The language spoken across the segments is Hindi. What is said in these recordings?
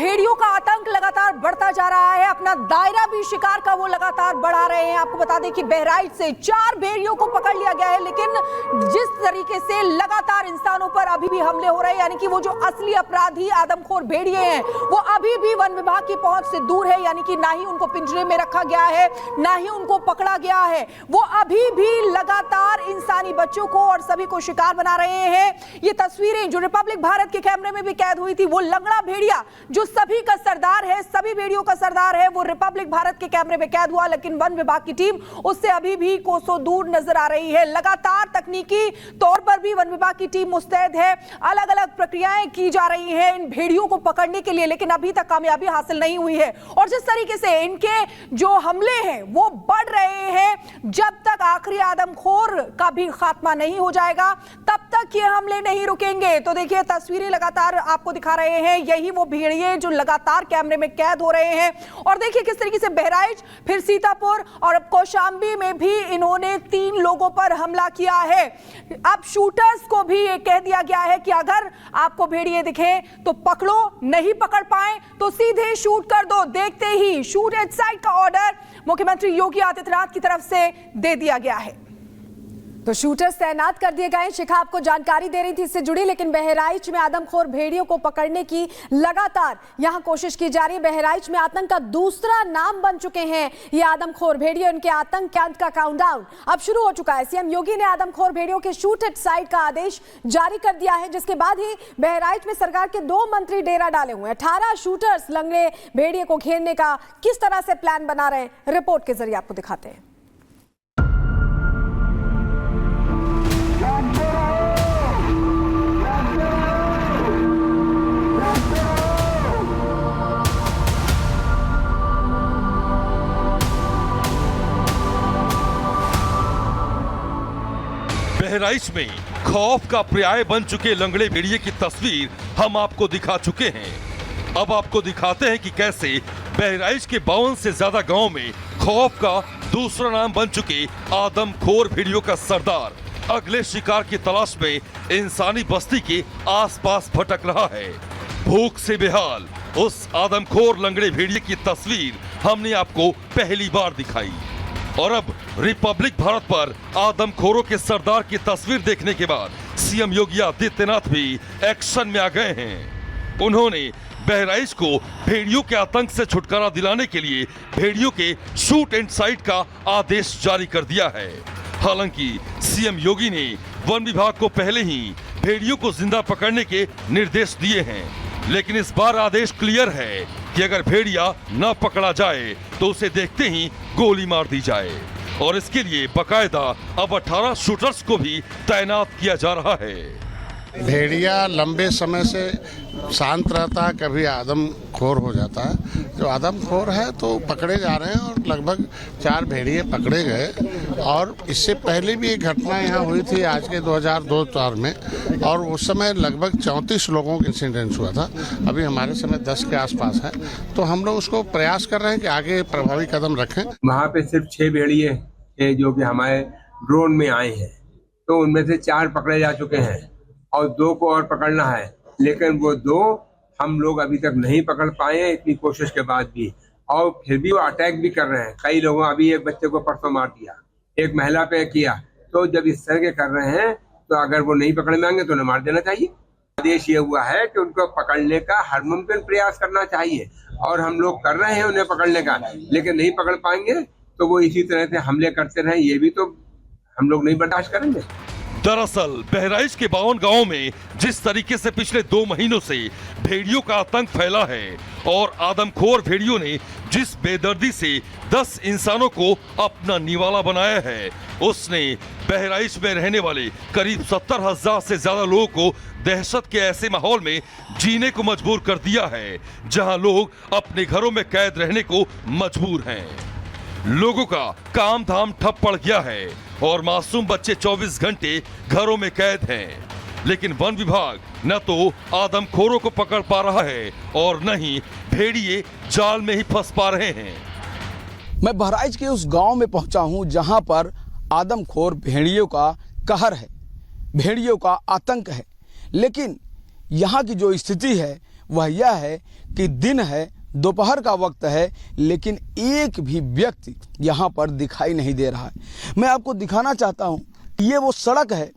भेड़ियों का आतंक लगातार बढ़ता जा रहा है। अपना दायरा भी शिकार का वो लगातार बढ़ा रहे हैं। आपको बता दें कि बहराइच से 4 भेड़ियों को पकड़ लिया गया है, लेकिन जिस तरीके से लगातार इंसानों पर अभी भी हमले हो रहे हैं, यानी कि वो जो असली अपराधी आदमखोर भेड़िए हैं वो अभी भी वन विभाग की पहुंच से दूर है। यानी कि ना ही उनको पिंजरे में रखा गया है, ना ही उनको पकड़ा गया है। वो अभी भी लगातार इंसानी बच्चों को और सभी को शिकार बना रहे हैं। ये तस्वीरें जो रिपब्लिक भारत के कैमरे में भी कैद हुई थी, वो लंगड़ा भेड़िया जो सभी का सरदार है, सभी भेड़ियों का सरदार है, वो रिपब्लिक भारत के कैमरे में कैद हुआ, लेकिन वन विभाग की टीम उससे अभी भी कोसों दूर नजर आ रही है। लगातार तकनीकी तौर पर भी वन विभाग की टीम मुस्तैद है। अलग अलग प्रक्रियाएं की जा रही हैं इन भेड़ियों को पकड़ने के लिए, लेकिन अभी तक कामयाबी हासिल नहीं हुई है। और जिस तरीके से इनके जो हमले हैं वो बढ़ रहे हैं, जब तक आखिरी आदमखोर का भी खात्मा नहीं हो जाएगा तब तक ये हमले नहीं रुकेंगे। तो देखिए तस्वीरें लगातार आपको दिखा रहे हैं, यही वो भेड़िए जो लगातार कैमरे में कैद हो रहे हैं। और देखिए किस तरीके से बहराइच, फिर सीतापुर और अब कौशांबी में भी इन्होंने 3 लोगों पर हमला किया है। अब शूटर्स को भी ये कह दिया गया है कि अगर आपको भेड़िए दिखे तो पकड़ो, नहीं पकड़ पाए तो सीधे शूट कर दो। देखते ही शूट एट साइट का ऑर्डर मुख्यमंत्री योगी आदित्यनाथ की तरफ से दे दिया गया है। तो शूटर्स तैनात कर दिए गए। शिखा आपको जानकारी दे रही थी इससे जुड़ी, लेकिन बहराइच में आदमखोर भेड़ियों को पकड़ने की लगातार यहां कोशिश की जा रही है। बहराइच में आतंक का दूसरा नाम बन चुके हैं ये आदमखोर भेड़िए। उनके आतंक कैंप का काउंटडाउन अब शुरू हो चुका है। सीएम योगी ने आदमखोर भेड़ियों के शूट एट साइट का आदेश जारी कर दिया है, जिसके बाद ही बहराइच में सरकार के 2 मंत्री डेरा डाले हुए हैं। 18 शूटर्स लंगड़े भेड़िए को घेरने का किस तरह से प्लान बना रहे हैं, रिपोर्ट के जरिए आपको दिखाते हैं। बहराइच में खौफ का पर्याय बन चुके लंगड़े भेड़िए की तस्वीर हम आपको दिखा चुके हैं। अब आपको दिखाते हैं कि कैसे बहराइच के 52 से ज्यादा गांव में खौफ का दूसरा नाम बन चुके आदमखोर भेड़ियों का सरदार अगले शिकार की तलाश में इंसानी बस्ती के आसपास भटक रहा है। भूख से बेहाल उस आदमखोर लंगड़े भेड़िए की तस्वीर हमने आपको पहली बार दिखाई, और अब रिपब्लिक भारत पर आदमखोरों के सरदार की तस्वीर देखने के बाद सीएम योगी आदित्यनाथ भी एक्शन में आ गए हैं। उन्होंने बहराइच को भेड़ियों के आतंक से छुटकारा दिलाने के लिए भेड़ियों के शूट एंड साइट का आदेश जारी कर दिया है। हालांकि सीएम योगी ने वन विभाग को पहले ही भेड़ियों को जिंदा पकड़ने के निर्देश दिए हैं, लेकिन इस बार आदेश क्लियर है कि अगर भेड़िया न पकड़ा जाए तो उसे देखते ही गोली मार दी जाए, और इसके लिए बकायदा अब 18 शूटर्स को भी तैनात किया जा रहा है। भेड़िया लंबे समय से शांत रहता है, कभी आदमखोर हो जाता है। जो आदमखोर है तो पकड़े जा रहे हैं और लगभग 4 भेड़िए पकड़े गए। और इससे पहले भी एक घटना यहाँ हुई थी आज के 2002 में, और उस समय लगभग 34 लोगों का इंसिडेंस हुआ था। अभी हमारे समय 10 के आसपास है, तो हम लोग उसको प्रयास कर रहे हैं कि आगे प्रभावी कदम रखें। वहाँ पे सिर्फ 6 भेड़िए जो कि हमारे ड्रोन में आए हैं, तो उनमें से 4 पकड़े जा चुके हैं और 2 को और पकड़ना है, लेकिन वो 2 हम लोग अभी तक नहीं पकड़ पाए हैं इतनी कोशिश के बाद भी। और फिर भी वो अटैक भी कर रहे हैं। कई लोगों, अभी एक बच्चे को परसों मार दिया, एक महिला पे किया। तो जब इस तरह के कर रहे हैं तो अगर वो नहीं पकड़ में आएंगे तो उन्हें मार देना चाहिए। आदेश ये हुआ है कि उनको पकड़ने का हर मुमकिन प्रयास करना चाहिए, और हम लोग कर रहे हैं उन्हें पकड़ने का, लेकिन नहीं पकड़ पाएंगे तो वो इसी तरह से हमले करते रहे, ये भी तो हम लोग नहीं बर्दाश्त करेंगे। दरअसल बहराइच के 52 गांवों में जिस तरीके से पिछले 2 महीनों से भेड़ियों का आतंक फैला है, और आदमखोर भेड़ियों ने जिस बेदर्दी से 10 इंसानों को अपना निवाला बनाया है, उसने बहराइच में रहने वाले करीब 70,000 से ज्यादा लोगों को दहशत के ऐसे माहौल में जीने को मजबूर कर दिया है, जहां लोग अपने घरों में कैद रहने को मजबूर हैं। लोगों का काम धाम ठप पड़ गया है और मासूम बच्चे 24 घंटे घरों में कैद हैं, लेकिन वन विभाग न तो आदमखोरों को पकड़ पा रहा है और न ही भेड़िए जाल में ही फंस पा रहे हैं। मैं बहराइच के उस गांव में पहुंचा हूं जहां पर आदमखोर भेड़ियों का कहर है, भेड़ियों का आतंक है, लेकिन यहाँ की जो स्थिति है वह यह है कि दिन है, दोपहर का वक्त है, लेकिन एक भी व्यक्ति यहाँ पर दिखाई नहीं दे रहा है। मैं आपको दिखाना चाहता हूँ, ये वो सड़क है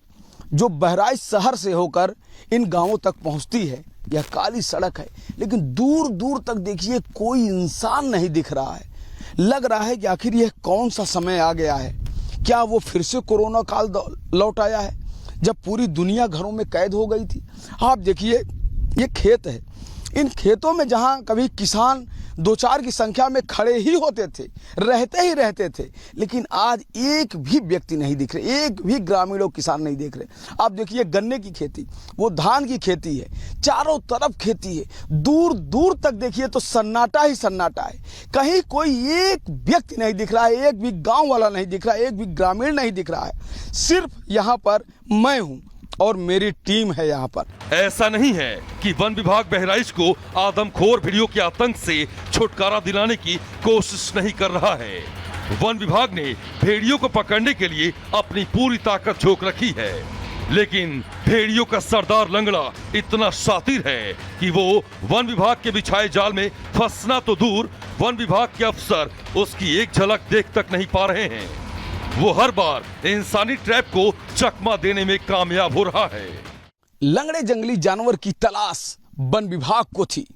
जो बहराइच शहर से होकर इन गांवों तक पहुँचती है। यह काली सड़क है, लेकिन दूर दूर तक देखिए कोई इंसान नहीं दिख रहा है। लग रहा है कि आखिर यह कौन सा समय आ गया है। क्या वो फिर से कोरोना काल लौट आया है, जब पूरी दुनिया घरों में कैद हो गई थी। आप देखिए, ये खेत है, इन खेतों में जहां कभी किसान 2-4 की संख्या में खड़े ही होते थे, रहते थे, लेकिन आज एक भी व्यक्ति नहीं दिख रहे, एक भी ग्रामीण और किसान नहीं देख रहे। आप देखिए, गन्ने की खेती, वो धान की खेती है, चारों तरफ खेती है, दूर दूर तक देखिए तो सन्नाटा ही सन्नाटा है। कहीं कोई एक व्यक्ति नहीं दिख रहा है, एक भी गाँव वाला नहीं दिख रहा है, एक भी ग्रामीण नहीं दिख रहा है। सिर्फ यहाँ पर मैं हूँ और मेरी टीम है यहाँ पर। ऐसा नहीं है कि वन विभाग बहराइच को आदमखोर भेड़ियों के आतंक से छुटकारा दिलाने की कोशिश नहीं कर रहा है। वन विभाग ने भेड़ियों को पकड़ने के लिए अपनी पूरी ताकत झोंक रखी है, लेकिन भेड़ियों का सरदार लंगड़ा इतना शातिर है कि वो वन विभाग के बिछाए जाल में फंसना तो दूर, वन विभाग के अफसर उसकी एक झलक देख तक नहीं पा रहे हैं। वो हर बार इंसानी ट्रैप को चकमा देने में कामयाब हो रहा है। लंगड़े जंगली जानवर की तलाश वन विभाग को थी।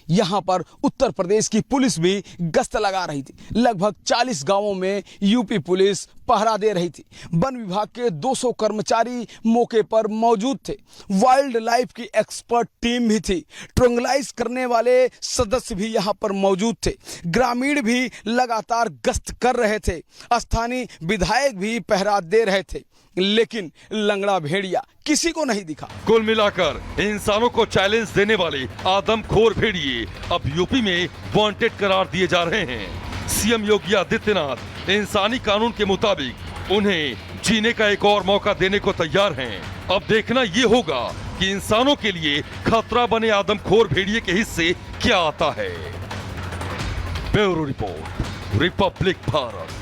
यहाँ पर उत्तर प्रदेश की पुलिस भी गश्त लगा रही थी। लगभग 40 गांवों में यूपी पुलिस पहरा दे रही थी। वन विभाग के 200 कर्मचारी मौके पर मौजूद थे। वाइल्ड लाइफ की एक्सपर्ट टीम भी थी। ट्रंगलाइज करने वाले सदस्य भी यहाँ पर मौजूद थे। ग्रामीण भी लगातार गश्त कर रहे थे। स्थानीय विधायक भी पहरा दे रहे थे, लेकिन लंगड़ा भेड़िया किसी को नहीं दिखा। कुल मिलाकर इंसानों को चैलेंज देने वाले आदमखोर भेड़िए अब यूपी में वांटेड करार दिए जा रहे हैं। सीएम योगी आदित्यनाथ इंसानी कानून के मुताबिक उन्हें जीने का एक और मौका देने को तैयार हैं। अब देखना ये होगा कि इंसानों के लिए खतरा बने आदमखोर भेड़िए के हिस्से क्या आता है। Bureau report, Republic Bharat.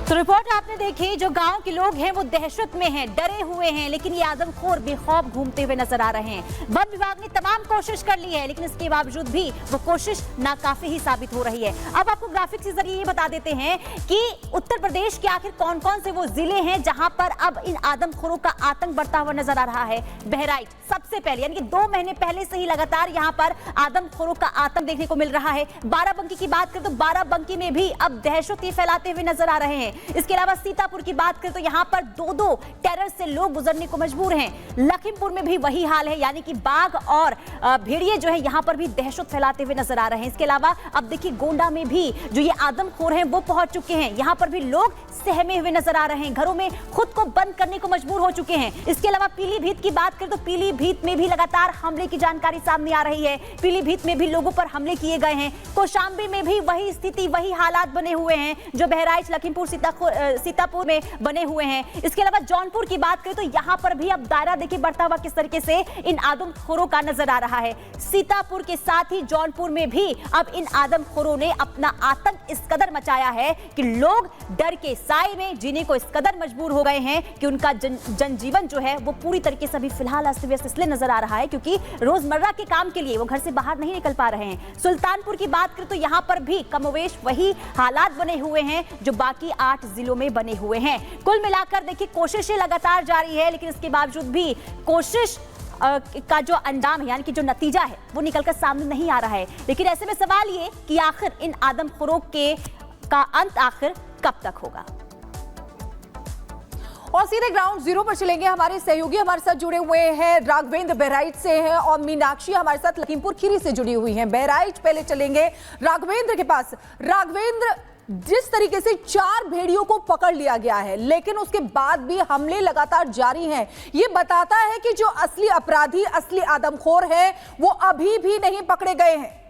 तो रिपोर्ट आपने देखी। जो गांव के लोग हैं वो दहशत में हैं, डरे हुए हैं, लेकिन ये आदमखोर बेखौफ घूमते हुए नजर आ रहे हैं। वन विभाग ने तमाम कोशिश कर ली है, लेकिन इसके बावजूद भी वो कोशिश नाकाफी ही साबित हो रही है। अब आपको ग्राफिक्स के जरिए ये बता देते हैं कि उत्तर प्रदेश के आखिर कौन कौन से वो जिले हैं जहां पर अब इन आदमखोरों का आतंक बढ़ता हुआ नजर आ रहा है। बहराइच सबसे पहले, यानी कि 2 महीने पहले से ही लगातार यहाँ पर आदमखोरों का आतंक देखने को मिल रहा है। बाराबंकी की बात करें तो बाराबंकी में भी अब दहशत फैलाते हुए नजर आ रहे हैं। इसके अलावा सीतापुर की बात करें तो यहां पर 2 टेरर से लोग गुजरने को मजबूर हैं। लखीमपुर में भी वही हाल है, यानी कि बाघ और भेड़िए जो है यहां पर भी दहशत फैलाते हुए नजर आ रहे हैं। इसके अलावा अब देखिए गोंडा में भी जो ये आदमखोर हैं वो पहुंच चुके हैं। यहां पर भी लोग सहमे हुए नजर आ रहे हैं, घरों में खुद को बंद करने को मजबूर हो चुके हैं। इसके अलावा पीलीभीत की बात करें तो पीलीभीत में भी लगातार हमले की जानकारी सामने आ रही है। पीलीभीत में भी लोगों पर हमले किए गए हैं। कौशाम्बी में भी वही स्थिति, वही हालात बने हुए हैं जो बहराइच, लखीमपुर, सीतापुर में बने हुए हैं। इसके अलावा जौनपुर की बात करें तो यहां पर भी अब दायरा देखिए बढ़ता हुआ किस तरीके से इन आदमखोरों का नजर आ रहा है। सीतापुर के साथ ही जौनपुर में भी अब इन आदमखोरों ने अपना आतंक इस कदर मचाया है कि लोग डर के साए में जीने को इस कदर मजबूर हो गए हैं कि उनका जनजीवन जो है वो पूरी तरीके से अभी फिलहाल अस्त व्यस्त इसलिए नजर आ रहा है क्योंकि रोजमर्रा के काम के लिए वो घर से बाहर नहीं निकल पा रहे हैं। सुल्तानपुर की बात करें तो यहां पर भी कमोवेश वही हालात बने हुए हैं जो बाकी 8 जिलों में बने हुए हैं। कुल मिलाकर देखिए कोशिशें लगातार जारी है, लेकिन इसके बावजूद भी कोशिश का जो अंजाम है, यानी कि जो नतीजा है वो निकलकर सामने नहीं आ रहा है। लेकिन ऐसे में सवाल ये कि आखिर इन आदमखोरों का अंत आखिर कब तक होगा। और सीधे ग्राउंड जीरो पर चलेंगे। हमारे सहयोगी हमारे साथ जुड़े हुए हैं, राघवेंद्र बहराइच से हैं और मीनाक्षी हमारे साथ लखीमपुर खीरी से जुड़ी हुई हैं। बहराइच पहले चलेंगे राघवेंद्र के पास। राघवेंद्र, जिस तरीके से 4 भेड़ियों को पकड़ लिया गया है, लेकिन उसके बाद भी हमले लगातार जारी हैं, ये बताता है कि जो असली अपराधी, असली आदमखोर है वो अभी भी नहीं पकड़े गए हैं।